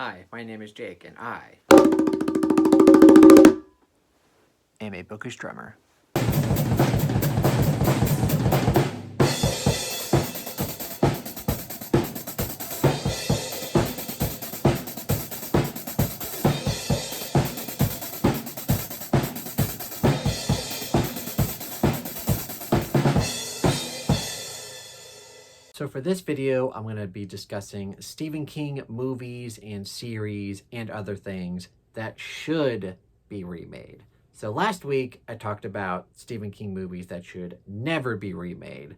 Hi, my name is Jake, and I am a bookish drummer. So for this video, I'm going to be discussing Stephen King movies and series and other things that should be remade. So last week, I talked about Stephen King movies that should never be remade,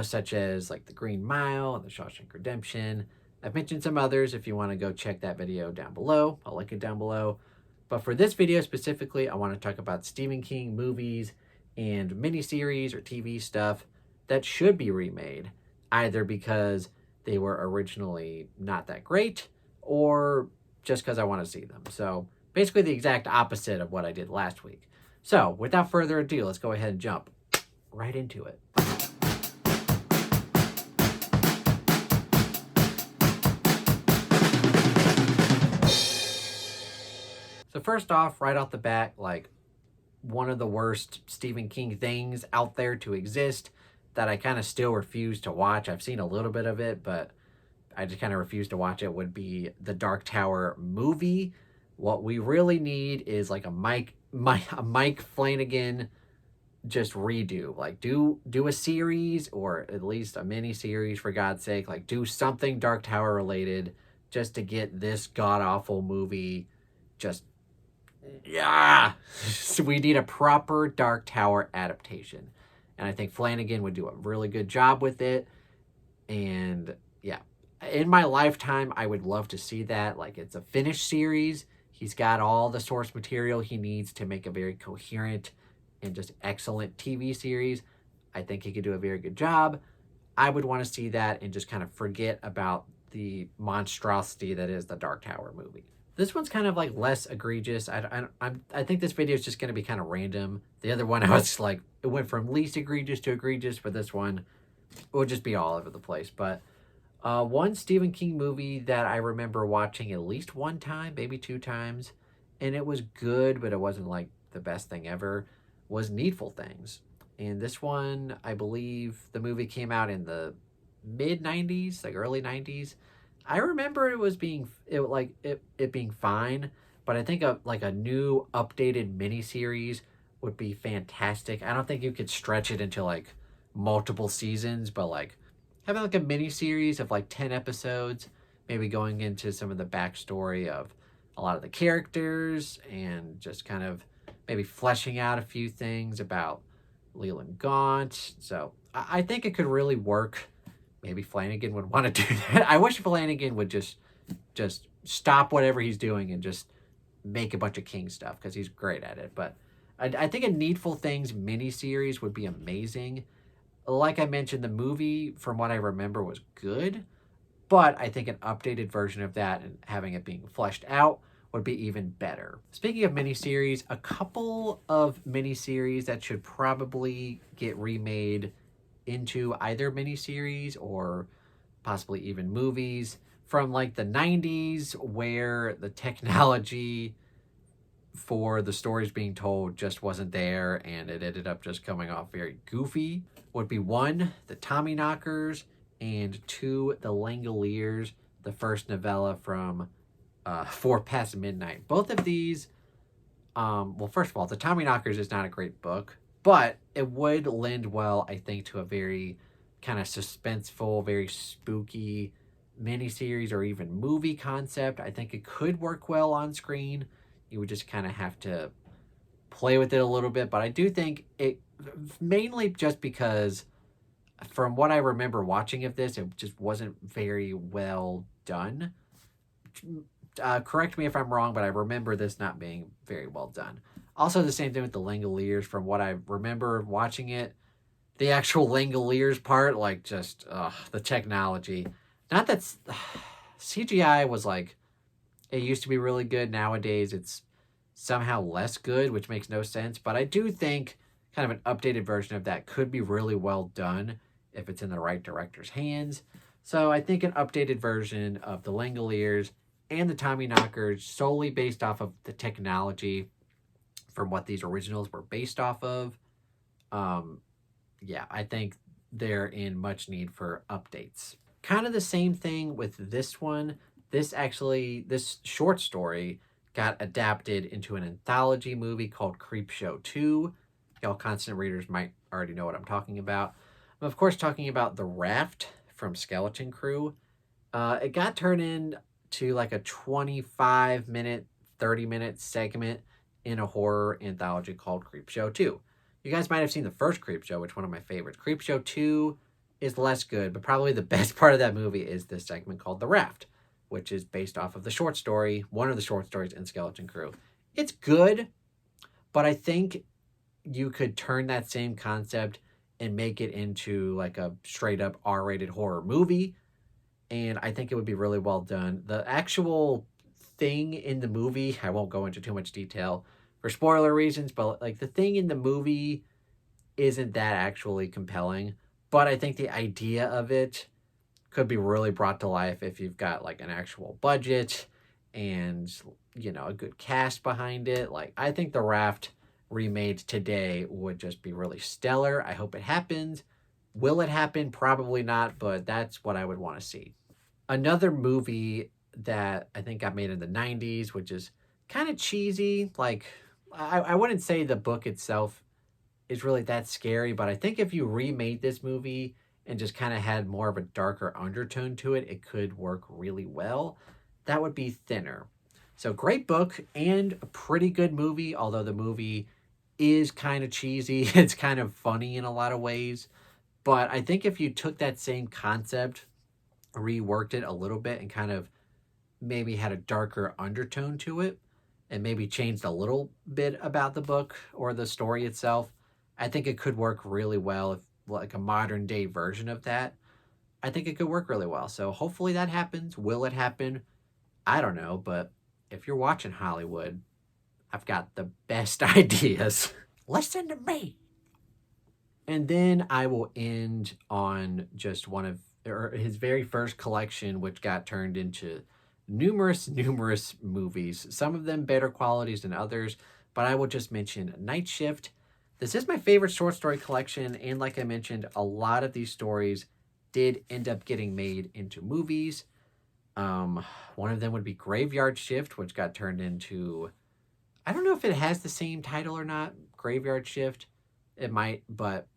such as like The Green Mile and The Shawshank Redemption. I've mentioned some others if you want to go check that video down below. I'll link it down below. But for this video specifically, I want to talk about Stephen King movies and miniseries or TV stuff that should be remade, either because they were originally not that great or just because I want to see them. So basically the exact opposite of what I did last week. So without further ado, let's go ahead and jump right into it. So first off, right off the bat, like one of the worst Stephen King things out there to exist that I kind of still refuse to watch. I've seen a little bit of it, but I just kind of refuse to watch it, would be the Dark Tower movie. What we really need is like a Mike Flanagan just redo. Like do a series, or at least a mini series, for God's sake. Like do something Dark Tower related just to get this god awful movie just so we need a proper Dark Tower adaptation. And I think Flanagan would do a really good job with it. And yeah, in my lifetime, I would love to see that. Like, it's a finished series. He's got all the source material he needs to make a very coherent and just excellent TV series. I think he could do a very good job. I would want to see that and just kind of forget about the monstrosity that is the Dark Tower movie. This one's kind of like less egregious. I think this video is just going to be kind of random. The other one, I was like, it went from least egregious to egregious, but this one will just be all over the place. But one Stephen King movie that I remember watching at least one time, maybe two times, and it was good, but it wasn't like the best thing ever, was Needful Things. And this one, I believe the movie came out in the mid 90s, like early 90s. I remember it being fine, but I think a new updated miniseries would be fantastic. I don't think you could stretch it into like multiple seasons, but like having like a miniseries of like 10 episodes, maybe going into some of the backstory of a lot of the characters and just kind of maybe fleshing out a few things about Leland Gaunt. So I think it could really work. Maybe Flanagan would want to do that. I wish Flanagan would just stop whatever he's doing and just make a bunch of King stuff, because he's great at it. But I think a Needful Things miniseries would be amazing. Like I mentioned, the movie, from what I remember, was good, but I think an updated version of that and having it being fleshed out would be even better. Speaking of miniseries, a couple of miniseries that should probably get remade into either miniseries or possibly even movies from like the 90s, where the technology for the stories being told just wasn't there and it ended up just coming off very goofy, would be one, the Tommyknockers, and two, the Langoliers, the first novella from 4 Past Midnight. Both of these, well, first of all, the Tommyknockers is not a great book, but it would lend well, I think, to a very kind of suspenseful, very spooky miniseries or even movie concept. I think it could work well on screen. You would just kind of have to play with it a little bit, but I do think it, mainly just because from what I remember watching of this, it just wasn't very well done. Correct me if I'm wrong, but I remember this not being very well done. Also, the same thing with the Langoliers. From what I remember watching it, the actual Langoliers part, like just the technology. Not that CGI was like, it used to be really good. Nowadays, it's somehow less good, which makes no sense. But I do think kind of an updated version of that could be really well done if it's in the right director's hands. So I think an updated version of the Langoliers and the Tommyknockers solely based off of the technology from what these originals were based off of. Um, yeah, I think they're in much need for updates. Kind of the same thing with this one. This short story got adapted into an anthology movie called Creepshow 2. Y'all constant readers might already know what I'm talking about. I'm, of course, talking about The Raft from Skeleton Crew. It got turned into like a 25-minute, 30-minute segment in a horror anthology called Creepshow 2. You guys might have seen the first Creepshow, which is one of my favorites. Creepshow 2 is less good, but probably the best part of that movie is this segment called The Raft, which is based off of the short story, one of the short stories in Skeleton Crew. It's good, but I think you could turn that same concept and make it into like a straight up R-rated horror movie, and I think it would be really well done. The actual thing in the movie, I won't go into too much detail for spoiler reasons, but like the thing in the movie isn't that actually compelling, but I think the idea of it could be really brought to life if you've got like an actual budget and a good cast behind it. Like I think The Raft remade today would just be really stellar. I hope it happens. Will it happen? Probably not, but that's what I would want to see. Another movie that I think got made in the 90s, which is kind of cheesy. Like, I wouldn't say the book itself is really that scary, but I think if you remade this movie and just kind of had more of a darker undertone to it, it could work really well. That would be Thinner. So, great book and a pretty good movie, although the movie is kind of cheesy. It's kind of funny in a lot of ways. But I think if you took that same concept, reworked it a little bit, and kind of maybe had a darker undertone to it, and maybe changed a little bit about the book or the story itself, I think it could work really well. If like a modern day version of that, I think it could work really well. So hopefully that happens. Will it happen? I don't know, but if you're watching Hollywood, I've got the best ideas. Listen to me. And then I will end on just one of his very first collection, which got turned into numerous movies, some of them better qualities than others, but I will just mention Night Shift. This is my favorite short story collection, and like I mentioned, a lot of these stories did end up getting made into movies. One of them would be Graveyard Shift, which got turned into, I don't know if it has the same title or not, Graveyard Shift. It might, but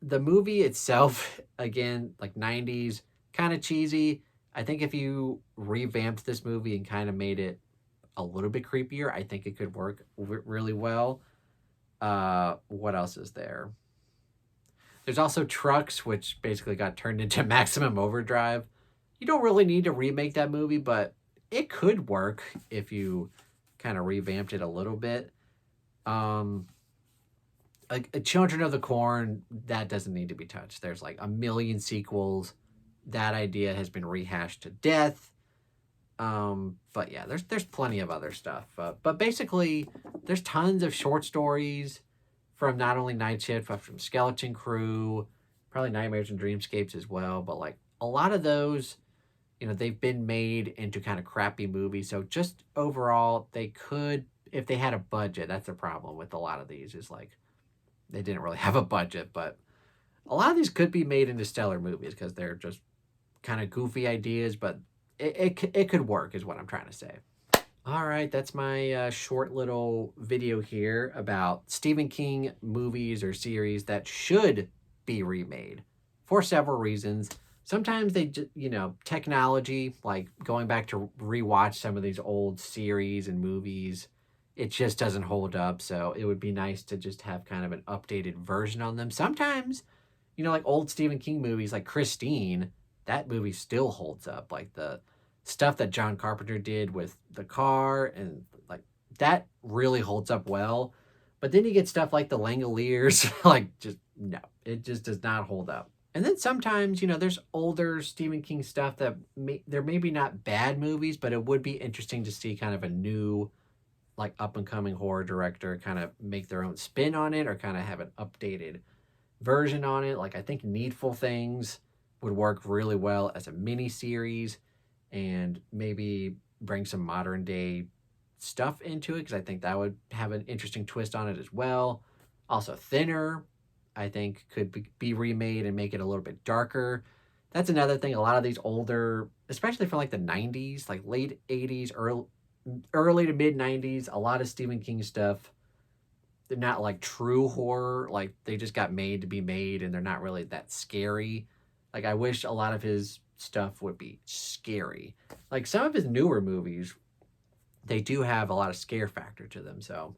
the movie itself, again, like 90s, kind of cheesy. I think if you revamped this movie and kind of made it a little bit creepier, I think it could work really well. What else is there? There's also Trucks, which basically got turned into Maximum Overdrive. You don't really need to remake that movie, but it could work if you kind of revamped it a little bit. Like Children of the Corn, that doesn't need to be touched. There's like a million sequels. That idea has been rehashed to death. But yeah, there's plenty of other stuff. But basically, there's tons of short stories from not only Night Shift, but from Skeleton Crew, probably Nightmares and Dreamscapes as well. But like a lot of those, they've been made into kind of crappy movies. So just overall, they could, if they had a budget, that's the problem with a lot of these, is like they didn't really have a budget, but a lot of these could be made into stellar movies because they're just kind of goofy ideas, but it could work is what I'm trying to say. All right, that's my short little video here about Stephen King movies or series that should be remade for several reasons. Sometimes they, technology, like going back to rewatch some of these old series and movies, it just doesn't hold up. So it would be nice to just have kind of an updated version on them. Sometimes, like old Stephen King movies like Christine, that movie still holds up. Like the stuff that John Carpenter did with the car and like that really holds up well. But then you get stuff like the Langoliers, like just no, it just does not hold up. And then sometimes, there's older Stephen King stuff that they're maybe not bad movies, but it would be interesting to see kind of a new, like up and coming horror director kind of make their own spin on it or kind of have an updated version on it. Like I think Needful Things would work really well as a mini series. and maybe bring some modern day stuff into it, because I think that would have an interesting twist on it as well. Also, Thinner, I think, could be remade and make it a little bit darker. That's another thing. A lot of these older, especially from like the 90s, like late 80s, early to mid 90s, a lot of Stephen King stuff, they're not like true horror. Like they just got made to be made and they're not really that scary. Like I wish a lot of his stuff would be scary. Like some of his newer movies, they do have a lot of scare factor to them. So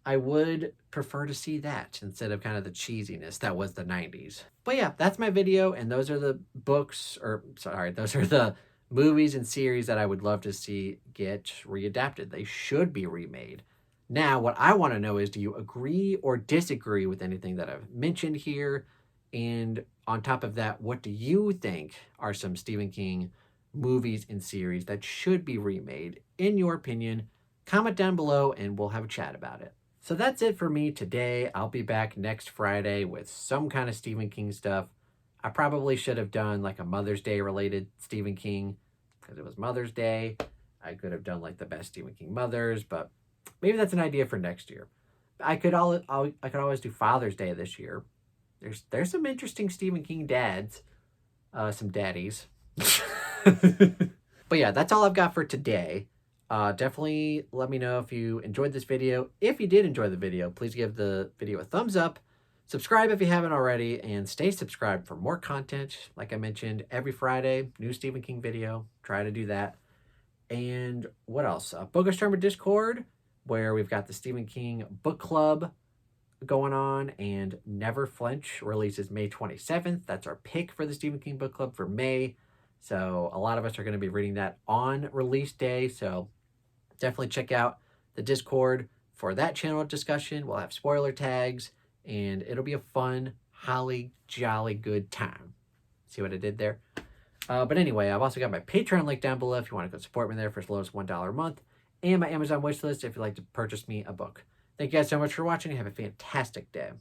I would prefer to see that instead of kind of the cheesiness that was the 90s. But yeah, that's my video. And those are the books, or sorry, those are the movies and series that I would love to see get readapted. They should be remade. Now, what I want to know is, do you agree or disagree with anything that I've mentioned here? And on top of that, what do you think are some Stephen King movies and series that should be remade, in your opinion? Comment down below and we'll have a chat about it. So that's it for me today. I'll be back next Friday with some kind of Stephen King stuff. I probably should have done like a Mother's Day related Stephen King, because it was Mother's Day. I could have done like the best Stephen King mothers, but maybe that's an idea for next year. I could always do Father's Day this year. There's some interesting Stephen King dads, some daddies. But yeah, that's all I've got for today. Definitely let me know if you enjoyed this video. If you did enjoy the video, please give the video a thumbs up. Subscribe if you haven't already, and stay subscribed for more content. Like I mentioned, every Friday, new Stephen King video. Try to do that. And what else? Bookish Term Discord, where we've got the Stephen King book club going on, and Never Flinch releases May 27th. That's our pick for the Stephen King book club for May. So a lot of us are going to be reading that on release day. So definitely check out the Discord for that channel discussion. We'll have spoiler tags, and it'll be a fun, holly jolly good time. See what I did there? But anyway, I've also got my Patreon link down below if you want to go support me there for as low as $1 a month, and my Amazon wishlist if you'd like to purchase me a book. Thank you guys so much for watching. Have a fantastic day.